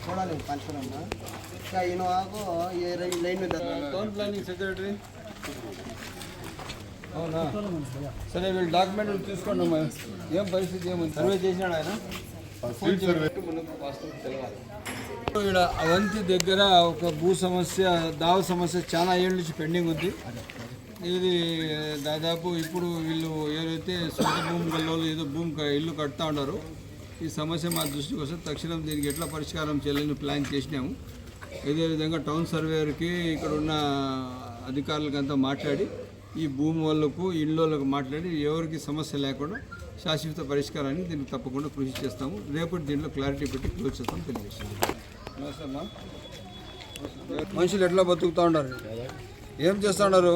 చూడాలి పంచడమ్మా ఇంకా ఈయన ఆకు ఏ లైన్ మీద టౌన్ ప్లానింగ్ సెక్రటరీ అవునా సరే వీళ్ళు డాక్యుమెంట్లు తీసుకోండి అమ్మా ఏం పరిస్థితి ఏముంది సర్వే చేసినాడు ఆయన ఇక్కడ అవంతి దగ్గర ఒక భూ సమస్య దావ సమస్య చాలా ఏళ్ళ నుంచి పెండింగ్ ఉంది. ఇది దాదాపు ఇప్పుడు వీళ్ళు ఏదైతే సొంత భూమి గల్లోళ్ళు ఏదో ఇల్లు కడుతూ ఉన్నారు. ఈ సమస్య మా దృష్టికి వస్తే తక్షణం దీనికి ఎట్లా పరిష్కారం చేయాలని ప్లాన్ చేసినాము. అదేవిధంగా టౌన్ సర్వేయర్కి ఇక్కడ ఉన్న అధికారులకంతా మాట్లాడి ఈ భూమి వాళ్ళకు ఇళ్ళకు మాట్లాడి ఎవరికి సమస్య లేకుండా శాశ్వత పరిష్కారాన్ని దీనికి తప్పకుండా కృషి చేస్తాము. రేపటి దీంట్లో క్లారిటీ పెట్టి క్లోజ్ చేస్తాం తెలియజేస్తాము. నమస్తే అమ్మా. మనుషులు ఎట్లా బతుకుతూ ఉన్నారు, ఏం చేస్తూ ఉన్నారు?